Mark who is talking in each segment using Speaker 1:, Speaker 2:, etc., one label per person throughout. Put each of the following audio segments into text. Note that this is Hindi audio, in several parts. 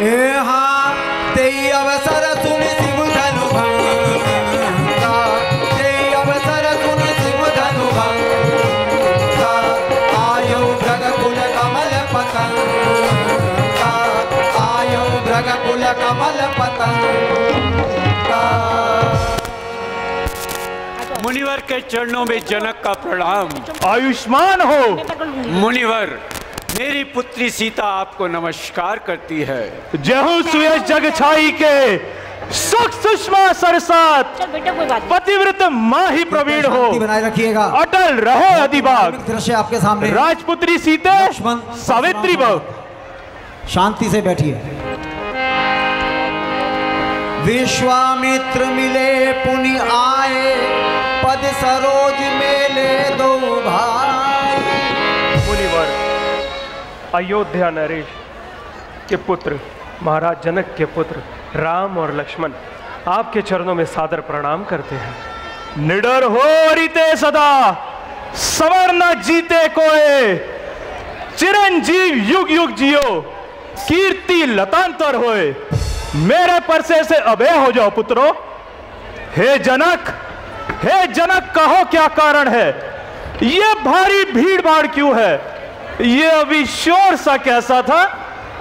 Speaker 1: ते अवसर सुन शिव धनु भंगा, ते अवसर सुन शिव धनु भंगा, आयो भृगकुल कमल पतंगा, आयो भृगकुल कमल पतंगा।
Speaker 2: मुनिवर के चरणों में जनक का प्रणाम।
Speaker 3: आयुष्मान हो।
Speaker 2: मुनिवर, मेरी पुत्री सीता आपको नमस्कार करती है।
Speaker 3: जय हो सुयश जग छाई के सुख सुषमा सरसात, पतिव्रत माही प्रवीण हो,
Speaker 1: बनाए रखिएगा,
Speaker 3: अटल रहे अधिभाग।
Speaker 1: दृश्य आपके सामने,
Speaker 3: राजपुत्री सीते सावित्री बहु।
Speaker 1: शांति से बैठिए। विश्वामित्र मिले पुनि आए, पद सरोज मेले दो भाई।
Speaker 3: मुनिवर, अयोध्या नरेश के पुत्र, महाराज जनक के पुत्र राम और लक्ष्मण आपके चरणों में सादर प्रणाम करते हैं। निडर हो रीते सदा, सवर न जीते कोए, चिरंजीव युग युग जियो, कीर्ति लतांतर होए। मेरे परसे से अभय हो जाओ पुत्रो। हे जनक, हे जनक, कहो क्या कारण है? ये भारी भीड़ भाड़ क्यों है? ये अभी शोर सा कैसा था?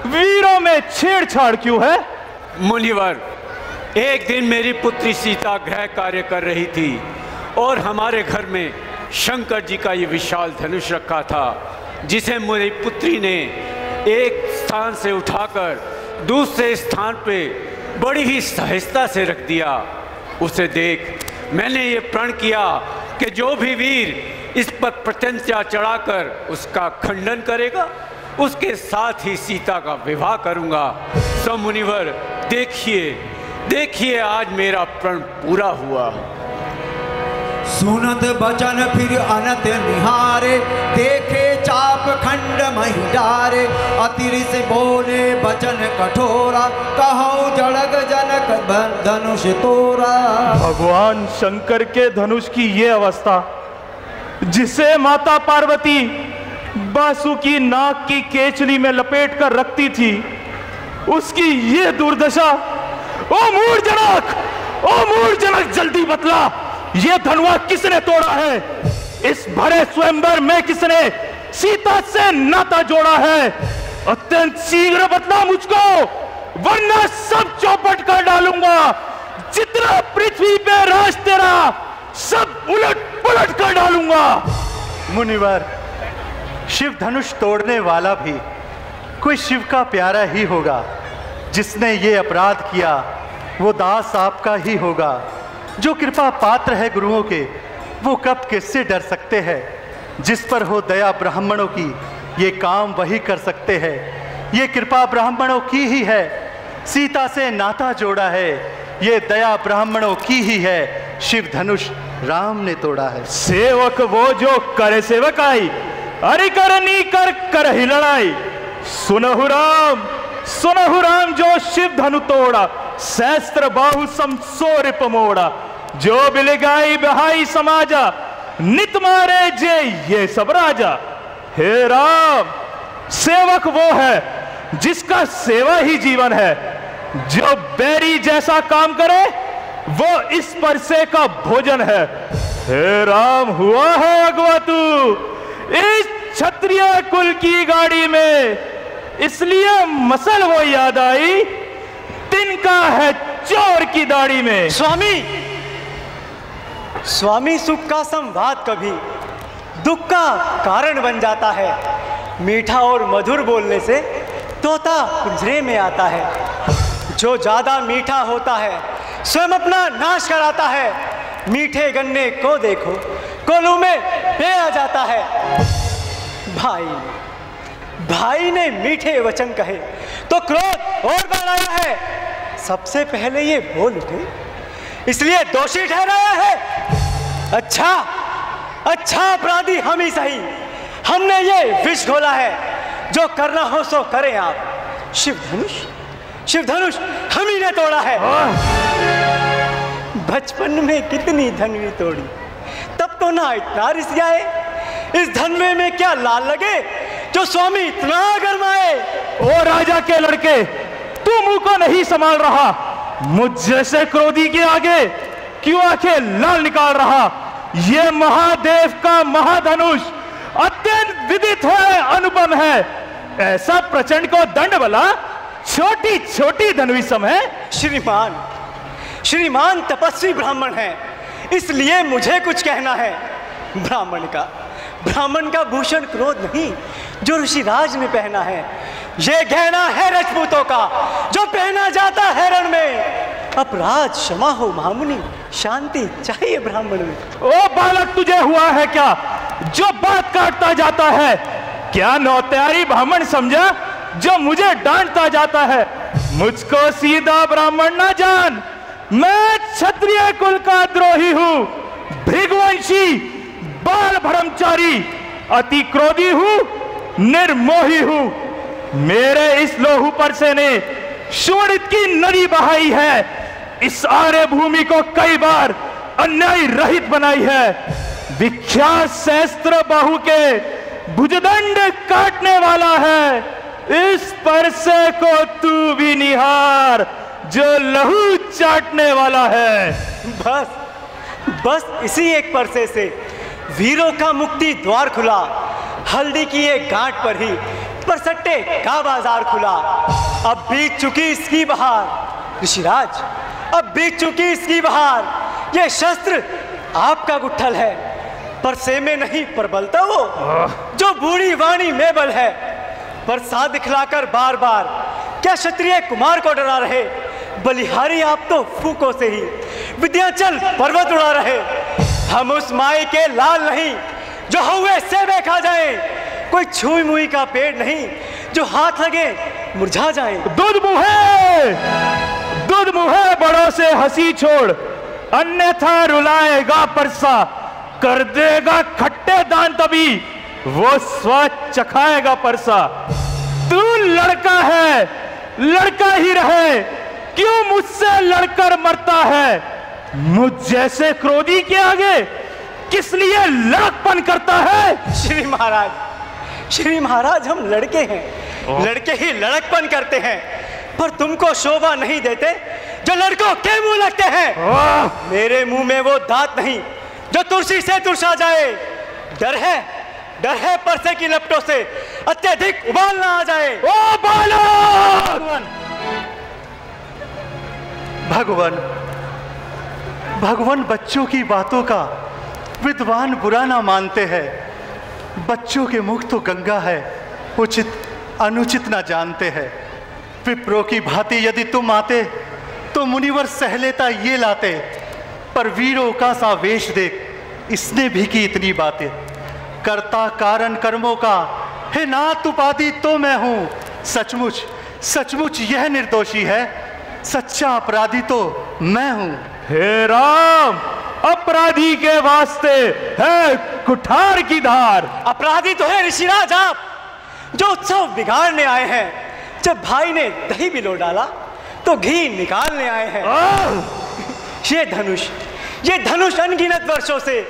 Speaker 3: वीरों में छेड़छाड़ क्यों है?
Speaker 2: मुनिवर, एक दिन मेरी पुत्री सीता गृह कार्य कर रही थी और हमारे घर में शंकर जी का ये विशाल धनुष रखा था, जिसे मेरी पुत्री ने एक स्थान से उठाकर दूसरे स्थान पे बड़ी ही सहजता से रख दिया। उसे देख मैंने ये प्रण किया कि जो भी वीर इस पर प्रत्यंचा चढ़ाकर उसका खंडन करेगा, उसके साथ ही सीता का विवाह करूंगा। सो मुनिवर, देखिए देखिए, आज मेरा प्रण पूरा हुआ।
Speaker 1: सुनत बचन फिर अनत निहारे, देखे चाप खंड मही डारे, अतिर से बोले बचन कठोरा, कहो जड़ग जनक धनुष तोरा।
Speaker 3: भगवान शंकर के धनुष की ये अवस्था, जिसे माता पार्वती बासुकी नाग की केचली में लपेट कर रखती थी, उसकी ये दुर्दशा। ओ मूढ़ जनक, ओ मूढ़ जनक, जल्दी बतला, ये धनुआ किसने तोड़ा है? इस भरे स्वयंवर में किसने सीता से नाता जोड़ा है? अत्यंत शीघ्र बतला मुझको, वरना सब चौपट कर डालूंगा। जितना पृथ्वी पे राज तेरा, सब उलट पुलट कर डालूंगा।
Speaker 4: मुनिवर, शिव धनुष तोड़ने वाला भी कोई शिव का प्यारा ही होगा। जिसने ये अपराध किया वो दास आपका ही होगा। जो कृपा पात्र है गुरुओं के, वो कब किससे डर सकते हैं? जिस पर हो दया ब्राह्मणों की, ये काम वही कर सकते हैं। ये कृपा ब्राह्मणों की ही है, सीता से नाता जोड़ा है, ये दया ब्राह्मणों की ही है, शिव धनुष राम ने तोड़ा है।
Speaker 3: सेवक वो जो करे सेवक आई, अरे करनी कर कर ही लड़ाई। सुनहु राम, सुनहु राम, जो शिव धनु तोड़ा, सहस्त्र बाहु समसोरिप मोड़ा। जो बिलगाई बहाई समाजा, नित मारे जे ये सब राजा। हे राम, सेवक वो है जिसका सेवा ही जीवन है। जो बैरी जैसा काम करे, वो इस परसे का भोजन है। हे राम, हुआ है अगवा तू इस क्षत्रिय कुल की गाड़ी में, इसलिए मसल वो याद आई, तिनका है चोर की दाढ़ी में।
Speaker 4: स्वामी, स्वामी, सुख का संवाद कभी दुख का कारण बन जाता है। मीठा और मधुर बोलने से तोता पिंजरे में आता है। जो ज्यादा मीठा होता है स्वयं अपना नाश कराता है। मीठे गन्ने को देखो, कोलू में पे आ जाता है। भाई ने मीठे वचन कहे तो क्रोध और बढ़ाया है। सबसे पहले ये बोल उठे, इसलिए दोषी ठहराया है। अच्छा अपराधी हम ही सही, हमने ये विष घोला है। जो करना हो सो करें आप। शिव धनुष हम ही ने तोड़ा है। बचपन में कितनी धनवी तोड़ी, तब तो ना इतना रिस जाए। इस धनवे में क्या लाल लगे जो स्वामी इतना गरमाए।
Speaker 3: ओ राजा के लड़के, तू मुंह को नहीं संभाल रहा, मुझ जैसे क्रोधी के आगे क्यों आंखें लाल निकाल रहा। ये महादेव का महाधनुष अत्यंत विदित है, अनुपम है। ऐसा प्रचंड को दंड बला छोटी छोटी धनुषम है।
Speaker 5: श्रीमान तपस्वी ब्राह्मण है, इसलिए मुझे कुछ कहना है। ब्राह्मण का भूषण क्रोध नहीं जो ऋषिराज ने पहना है, ये गहना है राजपूतों का जो पहना जाता है रण में। अपराध क्षमा हो महामुनि, शांति चाहिए ब्राह्मण में।
Speaker 3: ओ बालक, तुझे हुआ है क्या जो बात काटता जाता है? क्या नौत्यारी ब्राह्मण समझा जो मुझे डांटता जाता है? मुझको सीधा ब्राह्मण ना जान, मैं क्षत्रिय कुल का द्रोही हूं, भृगवंशी, बाल ब्रह्मचारी, अति क्रोधी हूं, निर्मोही हूं। मेरे इस लोहू परसे ने शोणित की नदी बहाई है, इस आर्य भूमि को कई बार अन्याय रहित बनाई है। विख्यात सहस्त्र बाहु के भुजदंड काटने वाला है, इस परसे को तू भी निहार जो लहू चाटने वाला है।
Speaker 5: बस इसी एक परसे से वीरों का मुक्ति द्वार खुला। हल्दी की एक गांठ पर ही परसट्टे का बाजार खुला। अब बीत चुकी इसकी बहार ऋषिराज, अब बीत चुकी इसकी बहार। ये शस्त्र आपका गुट्ठल है, परसे में नहीं परबलता वो जो बूढ़ी वाणी में बल है। परसा दिखलाकर बार बार क्या क्षत्रिय कुमार को डरा रहे? बलिहारी आप तो फूकों से ही विंध्याचल पर्वत उड़ा रहे। हम उस माई के लाल नहीं जो हुए सेबे खा जाए, कोई छुई मुई का पेड़ नहीं जो हाथ लगे मुरझा जाए।
Speaker 3: दूध मुहे बड़ों से हंसी छोड़, अन्यथा रुलाएगा परसा, कर देगा खट्टे दान तभी वो स्वाद चखाएगा परसा। तू लड़का है, लड़का ही रहे, क्यों मुझसे लड़कर मरता है? मुझ जैसे क्रोधी के आगे किस लिए लड़कपन करता है?
Speaker 5: श्री महाराज हम लड़के हैं, लड़के ही लड़कपन करते हैं, पर तुमको शोभा नहीं देते जो लड़कों के मुंह लगते हैं। मेरे मुंह में वो दांत नहीं जो तुलसी से तुरसा जाए। डर है परसे की लपटों से अत्यधिक उबाल ना आ जाए।
Speaker 3: ओ बालक!
Speaker 4: भगवान बच्चों की बातों का विद्वान बुरा ना मानते हैं। बच्चों के मुख तो गंगा है, उचित अनुचित ना जानते हैं। विप्रो की भांति यदि तुम आते तो मुनिवर सह लेता ये लाते, पर वीरों का सा वेश देख इसने भी की इतनी बातें। कर्ता कारण कर्मों का हे नाथ उपाधि तो मैं हूं, सचमुच यह निर्दोषी है, सच्चा अपराधी तो मैं हूं।
Speaker 3: हे राम, अपराधी के वास्ते है कुठार की धार।
Speaker 5: अपराधी तो है ऋषिराज आप, जो उत्सव बिगाड़ने आए हैं। जब भाई ने दही बिलो डाला तो घी निकालने आए हैं। ये धनुष अनगिनत वर्षों से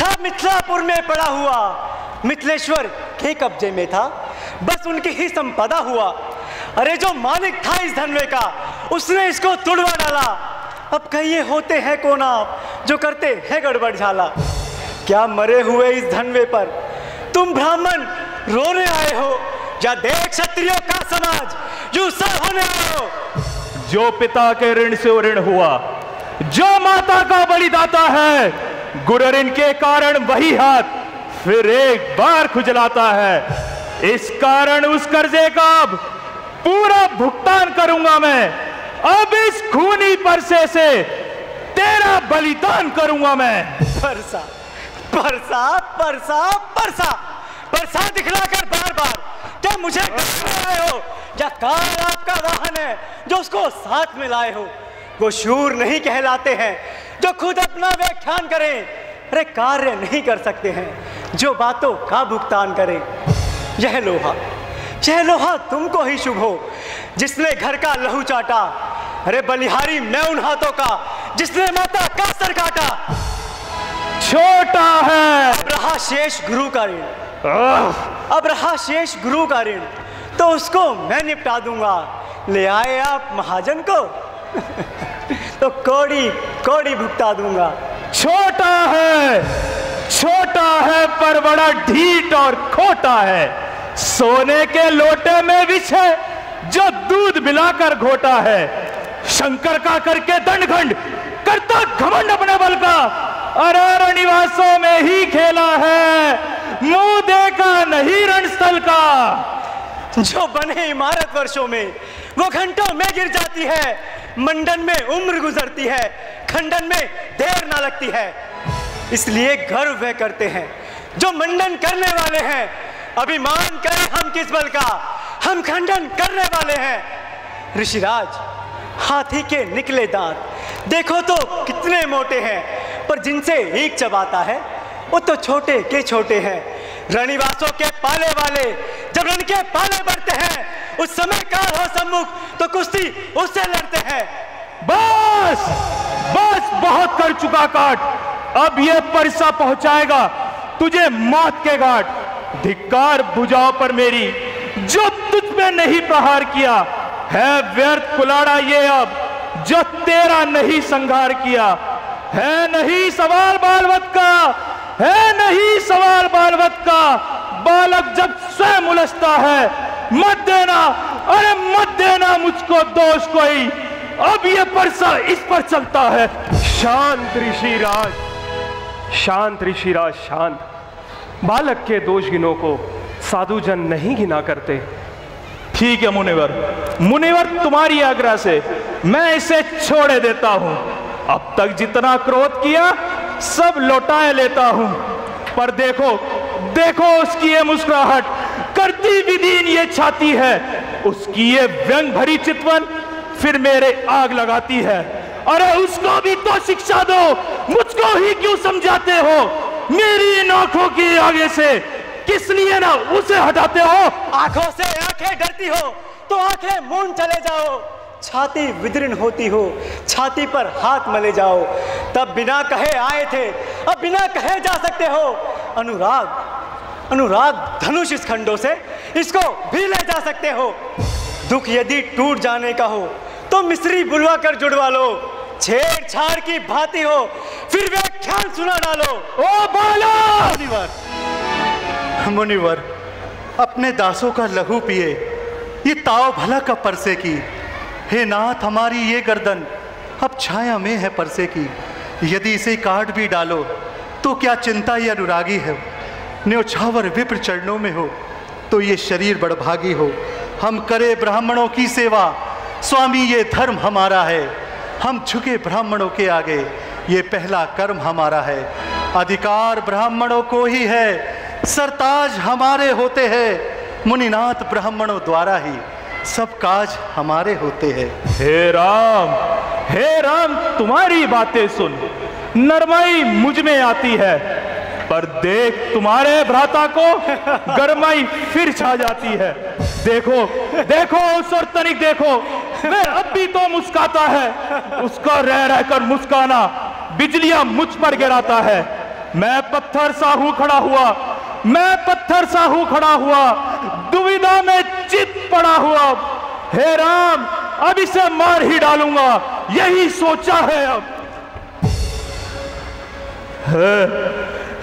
Speaker 5: था मिथिलापुर में पड़ा हुआ, मिथिलेश्वर के कब्जे में था, बस उनकी ही संपदा हुआ। अरे जो मालिक था इस धनवे का, उसने इसको तुड़वा डाला। अब कहिए होते हैं कौन आप जो करते हैं गड़बड़ झाला। क्या मरे हुए इस धनवे पर तुम ब्राह्मण रोने आए हो, या देख क्षत्रियों का समाज यूं सब होने आए हो?
Speaker 3: जो पिता के ऋण से ऋण हुआ, जो माता का बलिदाता है, गुरु ऋण के कारण वही हाथ फिर एक बार खुजलाता है। इस कारण उस कर्जे का अब पूरा भुगतान करूंगा मैं। अब इस खूनी परसे से तेरा बलिदान करूंगा मैं।
Speaker 5: परसा परसा परसा परसा परसा दिखलाकर बार बार क्या मुझे आए हो, या काल आपका वाहन है जो उसको साथ में लाए हो? वो शूर नहीं कहलाते हैं जो खुद अपना व्याख्यान करें, अरे कार्य नहीं कर सकते हैं जो बातों का भुगतान करें। यह लोहा तुमको ही शुभ हो जिसने घर का लहू चाटा। अरे बलिहारी मैं उन हाथों का जिसने माता का सर काटा।
Speaker 3: छोटा है
Speaker 5: अब रहा शेष गुरु का ऋण, तो उसको मैं निपटा दूंगा। ले आए आप महाजन को तो कोड़ी कोड़ी भुगता दूंगा।
Speaker 3: छोटा है पर बड़ा ढीठ और खोटा है। सोने के लोटे में विष है जो दूध मिलाकर घोटा है। शंकर का करके दंडघंड करता घमंड अपने बल का। अरे निवासों में ही खेला है, मुंह देखा नहीं रणस्थल का।
Speaker 5: जो बने इमारत वर्षों में वो घंटों में गिर जाती है। मंडन में उम्र गुजरती है, खंडन में देर ना लगती है। इसलिए गर्व वे करते हैं जो मंडन करने वाले हैं। अभिमान करें हम किस बल का, हम खंडन करने वाले हैं। ऋषिराज, हाथी के निकले दांत देखो तो कितने मोटे हैं, पर जिनसे ईख चबाता है वो तो छोटे के छोटे हैं। रणिवासों के पाले वाले जब रण के पाले बढ़ते हैं, उस समय काल हो सम्मुख तो कुश्ती उससे लड़ते हैं।
Speaker 3: बस बहुत कर चुका काट। अब ये परसा पहुंचाएगा तुझे मौत के घाट। धिक्कार भुजाओं पर मेरी जो तुझ पे नहीं प्रहार किया है। व्यर्थ कुलाड़ा ये अब जो तेरा नहीं संहार किया है। नहीं सवाल बालवत का, है नहीं सवाल बालवत का। बालक जब स्वयं उलझता है, मत देना, अरे मत देना मुझको दोष कोई। अब ये परसा इस पर चलता है।
Speaker 6: शांत ऋषिराज, शांत ऋषिराज, शांत। बालक के दोष गिनों को साधुजन नहीं गिना करते।
Speaker 3: ठीक है मुनिवर, तुम्हारी आज्ञा से मैं इसे छोड़े देता हूं। अब तक जितना क्रोध किया सब लौटाए लेता हूं। पर देखो उसकी ये मुस्कुराहट करती विदीन ये छाती है। उसकी ये व्यंग भरी चितवन फिर मेरे आग लगाती है। अरे उसको भी तो शिक्षा दो, मुझको ही क्यों समझाते हो। मेरी इन आंखों की आगे से किस लिए ना उसे हटाते हो।
Speaker 5: आंखों से आंखें डरती हो तो आंखें मूंद चले जाओ। छाती विदीर्ण होती हो, छाती पर हाथ मले जाओ। तब बिना कहे आए थे, अब बिना कहे जा सकते हो। अनुराग धनुष इस खंडों से इसको भी ले जा सकते हो। दुख यदि टूट जाने का हो तो मिस्री बुलवा कर जुड़वा लो। छेड़छाड़ की भांति हो फिर व्याख्यान सुना डालो।
Speaker 3: ओ बाला!
Speaker 4: मुनिवर, अपने दासों का लहू पिए, ये ताव भला का परसे की। हे नाथ, हमारी ये गर्दन अब छाया में है परसे की। यदि इसे काट भी डालो तो क्या चिंता ये अनुरागी है। न्योछावर विप्र चरणों में हो तो ये शरीर बड़भागी हो। हम करे ब्राह्मणों की सेवा, स्वामी ये धर्म हमारा है। हम झुके ब्राह्मणों के आगे, ये पहला कर्म हमारा है। अधिकार ब्राह्मणों को ही है, सरताज हमारे होते हैं। मुनिनाथ ब्राह्मणों द्वारा ही सब काज हमारे होते हैं।
Speaker 3: हे राम, तुम्हारी बातें सुन नरमाई मुझ में आती है। पर देख तुम्हारे भ्राता को गरमाई फिर छा जाती है। देखो उस और तनिक देखो, मैं अब भी तो मुस्काता है। उसका रह रहकर मुस्काना बिजलियां मुझ पर गिराता है। मैं पत्थर सा हूं खड़ा हुआ, दुविधा में चित पड़ा हुआ। हे राम, अब इसे मार ही डालूंगा, यही सोचा है अब।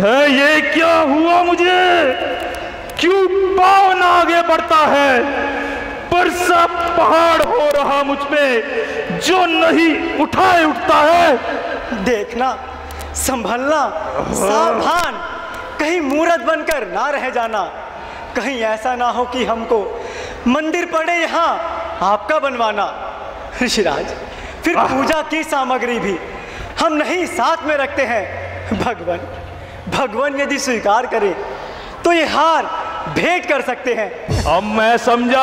Speaker 3: है ये क्या हुआ मुझे? क्यों पाँव ना आगे बढ़ता है? परसा पहाड़ हो रहा मुझ पे जो नहीं उठता है।
Speaker 5: देखना, संभलना, सावधान, कहीं मूर्त बनकर ना रह जाना। कहीं ऐसा ना हो कि हमको मंदिर पड़े यहाँ आपका बनवाना। ऋषिराज, फिर पूजा की सामग्री भी हम नहीं साथ में रखते हैं। भगवान यदि स्वीकार करे तो ये हार भेंट कर सकते हैं।
Speaker 3: अब मैं समझा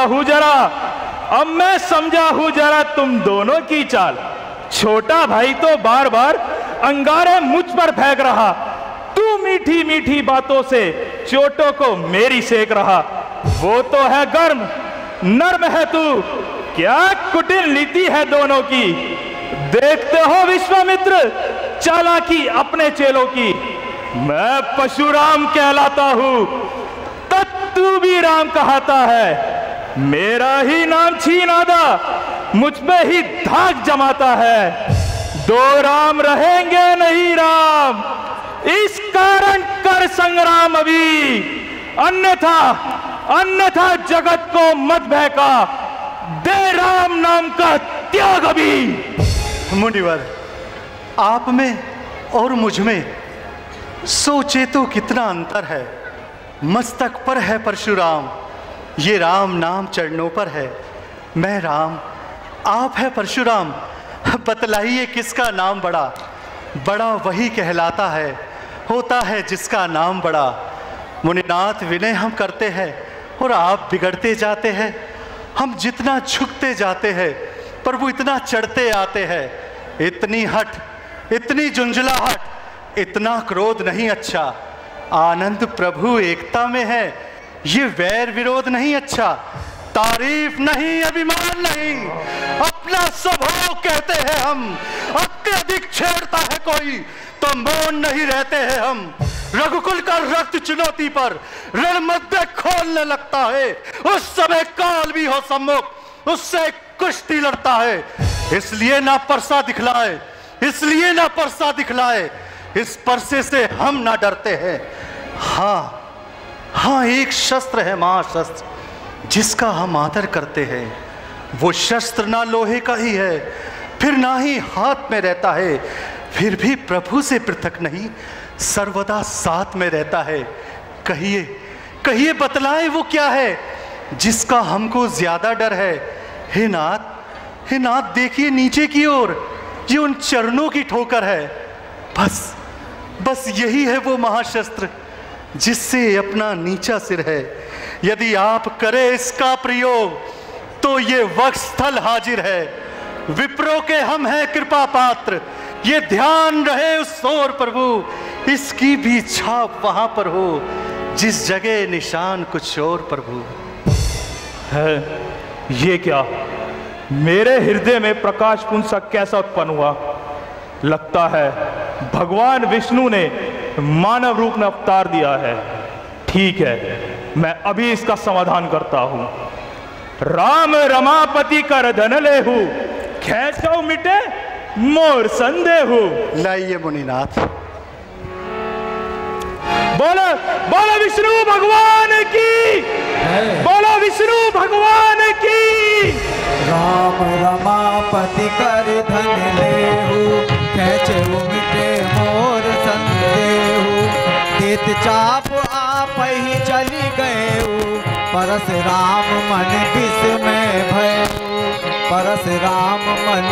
Speaker 3: हूं जरा तुम दोनों की चाल। छोटा भाई तो बार बार अंगारे मुझ पर फेंक रहा, तू मीठी मीठी बातों से चोटों को मेरी सेक रहा। वो तो है गर्म, नर्म है तू, क्या कुटिल नीति है दोनों की। देखते हो विश्वामित्र चालाकी अपने चेलों की। मैं परशुराम कहलाता हूं, तब तू भी राम कहता है। मेरा ही नाम छीनादा मुझ पे ही धाक जमाता है। दो राम रहेंगे नहीं राम, इस कारण कर संग्राम अभी, अन्यथा जगत को मत बहका, दे राम नाम का त्याग अभी।
Speaker 4: मुनिवर, आप में और मुझ में सोचे तो कितना अंतर है। मस्तक पर है परशुराम, ये राम नाम चरणों पर है। मैं राम, आप है परशुराम। बतलाइए किसका नाम बड़ा? बड़ा वही कहलाता है, होता है जिसका नाम बड़ा। मुनिनाथ, विनय हम करते हैं और आप बिगड़ते जाते हैं। हम जितना झुकते जाते हैं प्रभु इतना चढ़ते आते हैं। इतनी हट, इतनी झुंझलाहट, इतना क्रोध नहीं अच्छा। आनंद प्रभु एकता में है, ये वैर विरोध नहीं अच्छा। तारीफ नहीं, अभिमान नहीं, अपना स्वभाव कहते हैं हम। अत्यधिक छेड़ता है कोई तो मौन नहीं रहते हैं हम। रघुकुल का रक्त चुनौती पर रण मध्य खोलने लगता है, उस समय काल भी हो सम्मुख, उससे कुश्ती लड़ता है। इसलिए ना परसा दिखलाए, इसलिए ना परसा दिखलाए, इस परसे से हम ना डरते हैं। हाँ, एक शस्त्र है, महाशस्त्र, जिसका हम आदर करते हैं। वो शस्त्र ना लोहे का ही है, फिर ना ही हाथ में रहता है, फिर भी प्रभु से पृथक नहीं, सर्वदा साथ में रहता है। कहिए बतलाए वो क्या है जिसका हमको ज्यादा डर है? हे नाथ, देखिए नीचे की ओर, ये उन चरणों की ठोकर है। बस यही है वो महाशस्त्र जिससे अपना नीचा सिर है। यदि आप करें इसका प्रयोग तो ये वक्षस्थल हाजिर है। विप्रो के हम हैं कृपा पात्र, ये ध्यान रहे उस ओर प्रभु, इसकी भी छाप वहां पर हो जिस जगह निशान कुछ और प्रभु
Speaker 3: है। ये क्या मेरे हृदय में प्रकाश पुंज सा कैसा उत्पन्न हुआ? लगता है भगवान विष्णु ने मानव रूप में अवतार दिया है। ठीक है, मैं अभी इसका समाधान करता हूं। राम रमापति कर धन लेहु, खेचौ मिटे मोर संदेहु।
Speaker 4: लाइए मुनिनाथ।
Speaker 3: बोलो विष्णु भगवान की, बोलो विष्णु भगवान की।
Speaker 1: राम रमापति कर धन लेहु, खेचौ मिटे मोर संदेहु। देत चाप आप ही चली गए, परस राम मन विस्मय भय, परस राम मन